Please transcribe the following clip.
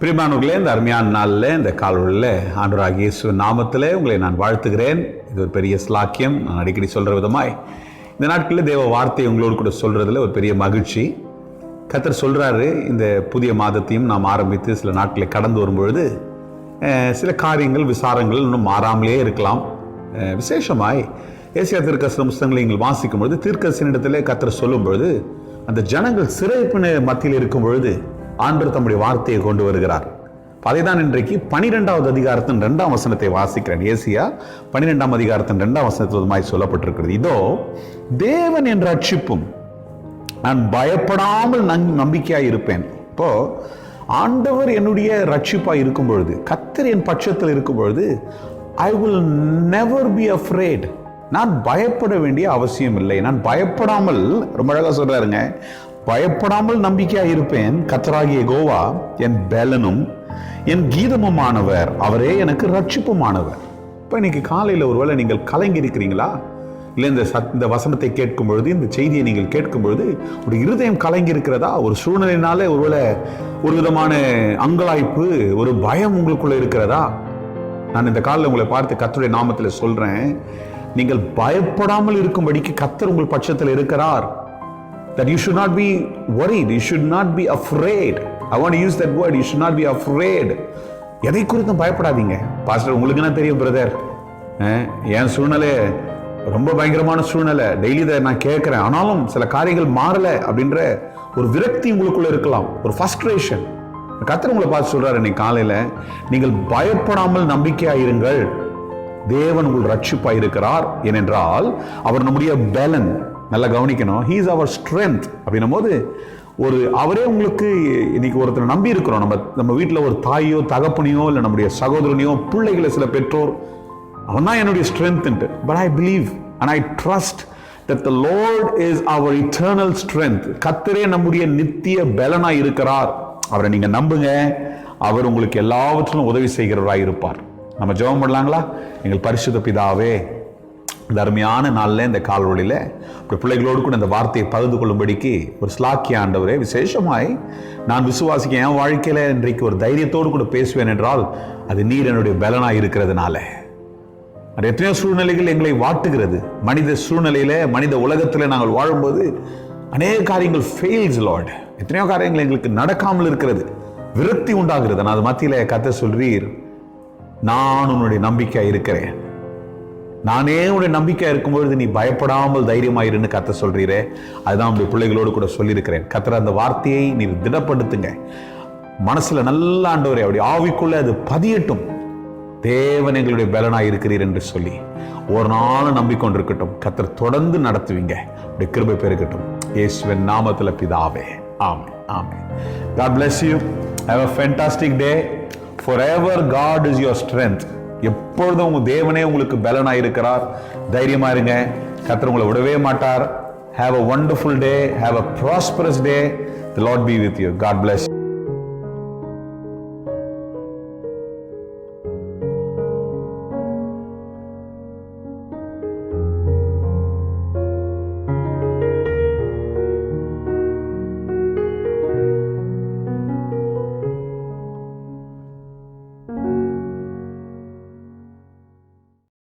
பிரியமானவர்களே, இந்த அருமையான நாளில் இந்த கால்வழியில் ஆண்டவராகிய இயேசு நாமத்திலே உங்களை நான் வாழ்த்துகிறேன். இது ஒரு பெரிய ஸ்லாக்கியம். நான் அடிக்கடி சொல்கிற விதமாய் இந்த நாட்களில் தேவ வார்த்தையை உங்களோடு கூட சொல்கிறதுல ஒரு பெரிய மகிழ்ச்சி. கர்த்தர் சொல்கிறாரு, இந்த புதிய மாதத்தையும் நாம் ஆரம்பித்து சில நாட்களை கடந்து வரும்பொழுது சில காரியங்கள் விசாரங்கள் இன்னும் மாறாமலே இருக்கலாம். விசேஷமாய் ஏசியா தீர்க்கதரிசன புத்தகங்களை நீங்கள் வாசிக்கும் பொழுது தீர்க்கதரிசனிடத்திலே கர்த்தர் சொல்லும் பொழுது அந்த ஜனங்கள் சிறைப்பின மத்தியில் இருக்கும் பொழுது ஆண்டவர் தம்முடைய வார்த்தையை கொண்டு வருகிறார். அதை தான் இன்றைக்கு 12வது அதிகாரத்தின் 2ஆம் வசனத்தை வாசிக்கிறேன். ஏசியா 12ஆம் அதிகாரத்தின் 2ஆம் வசனத்தில் சொல்லப்பட்டிருக்கிறது, இதோ தேவன் என் ரட்சிப்பும், நான் பயப்படாமல் நம்பிக்கையாய் இருப்பேன். இப்போ ஆண்டவர் என்னுடைய ரட்சிப்பாய் இருக்கும் பொழுது, கர்த்தர் என் பட்சத்தில் இருக்கும் பொழுது, I will never be afraid. நான் பயப்பட வேண்டிய அவசியம் இல்லை. நான் பயப்படாமல், ரொம்ப அழகா சொல்றாருங்க, பயப்படாமல் நம்பிக்கையாக இருப்பேன். கர்த்தராகிய யெகோவா என் பெலனும் என் கீதமுமானவர், அவரே எனக்கு ரட்சிப்புமானவர். இப்போ இன்னைக்கு காலையில் ஒருவேளை நீங்கள் கலங்கி இருக்கிறீங்களா? இல்லை இந்த வசனத்தை கேட்கும் பொழுது, இந்த செய்தியை நீங்கள் கேட்கும் பொழுது ஒரு இருதயம் கலங்கி இருக்கிறதா? ஒரு சூழ்நிலையினாலே ஒருவேளை ஒரு விதமான அங்கலாய்ப்பு, ஒரு பயம் உங்களுக்குள்ள இருக்கிறதா? நான் இந்த காலையில் உங்களை பார்த்து கர்த்தருடைய நாமத்தில் சொல்றேன், நீங்கள் பயப்படாமல் இருக்கும்படிக்கு கர்த்தர் உங்கள் பட்சத்தில் இருக்கிறார். That you should not be worried, you should not be afraid. I want to use that word, you should not be afraid. எதை குறித்தும் பயப்படாதீங்க. பாஸ்டர், உங்களுக்கு என்ன தெரியும் பிரதர், என் சூழ்நிலை ரொம்ப பயங்கரமான சூழ்நிலை, டெய்லி இதை நான் கேட்கிறேன், ஆனாலும் சில காரியங்கள் மாறல அப்படின்ற ஒரு விரக்தி உங்களுக்குள்ள இருக்கலாம், ஒரு ஃப்ரஸ்ட்ரேஷன். கர்த்தர் உங்களை பார்த்து சொல்றாரு இன்னைக்கு காலையில, நீங்கள் பயப்படாமல் நம்பிக்கையாயிருங்கள், தேவன் உங்கள் ரட்சிப்பாய் இருக்கிறார். ஏனென்றால் அவர் நம்முடைய பெலன். நல்லா கவனிக்கணும், he is our strength அப்படின்னும் போது அவரே உங்களுக்கு இன்னைக்கு ஒருத்தர் நம்பி இருக்கிறோம். நம்ம வீட்டில் ஒரு தாயோ தகப்பனையோ இல்லை நம்முடைய சகோதரனையோ பிள்ளைகளை சில பெற்றோர், அவன் தான் என்னுடைய strength. But I believe and I trust that the Lord is our eternal strength. கர்த்தரே நம்முடைய நித்திய பெலனாய் இருக்கிறார். அவரை நீங்க நம்புங்க, அவர் உங்களுக்கு எல்லாவற்றிலும் உதவி செய்கிறவராய் இருப்பார். நம்ம ஜெபம் பண்ணலாங்களா? எங்கள் பரிசுத்த பிதாவே, இந்த அருமையான நாளில் இந்த கால்வழியில் பிள்ளைகளோடு கூட இந்த வார்த்தையை பகிர்ந்து கொள்ளும்படிக்கு ஒரு ஸ்லாக்கிய ஆண்டவரே, விசேஷமாய் நான் விசுவாசிக்க என் வாழ்க்கையில் இன்றைக்கு ஒரு தைரியத்தோடு கூட பேசுவேன் என்றால் அது நீர் என்னுடைய பலனாக இருக்கிறதுனால. அது எத்தனையோ சூழ்நிலைகள் எங்களை வாட்டுகிறது. மனித சூழ்நிலையில், மனித உலகத்தில் நாங்கள் வாழும்போது அநேக காரியங்கள் ஃபெயில்ஸ் லார்ட். எத்தனையோ காரியங்கள் எங்களுக்கு நடக்காமல் இருக்கிறது, விரக்தி உண்டாகிறது. நான் அது மத்தியில் கர்த்தர் சொல்றீர், நான் உன்னுடைய நம்பிக்கையாக இருக்கிறேன், நானே உன்னுடைய நம்பிக்கை இருக்கும்பொழுது நீ பயப்படாமல் தைரியமாயிருன்னு கர்த்தர் சொல்றீரே, அதுதான் உங்களுடைய பிள்ளைகளோடு கூட சொல்லியிருக்கிறேன். கர்த்தர், அந்த வார்த்தையை நீ திடப்படுத்துங்க, மனசுல நல்ல ஆண்டவரே அப்படி ஆவிக்குள்ள அது பதியட்டும். தேவன் எங்களுடைய பலனாய் இருக்கிறீர் என்று சொல்லி ஒரு நாள் நம்பிக்கொண்டிருக்கட்டும். கர்த்தர் தொடர்ந்து நடத்துவீங்க, அப்படி கிருபை பெருகட்டும். இயேசுவின் நாமத்துல பிதாவே, ஆமென், ஆமென். God bless you. Have a fantastic day. Forever God is your strength. எப்பொழுதும் உங்க தேவனே உங்களுக்கு பலனாய் இருக்கிறார். தைரியமா இருங்க, கர்த்தர் உங்களை விடவே மாட்டார். Have a wonderful day, have a prosperous day. The Lord be with you. God bless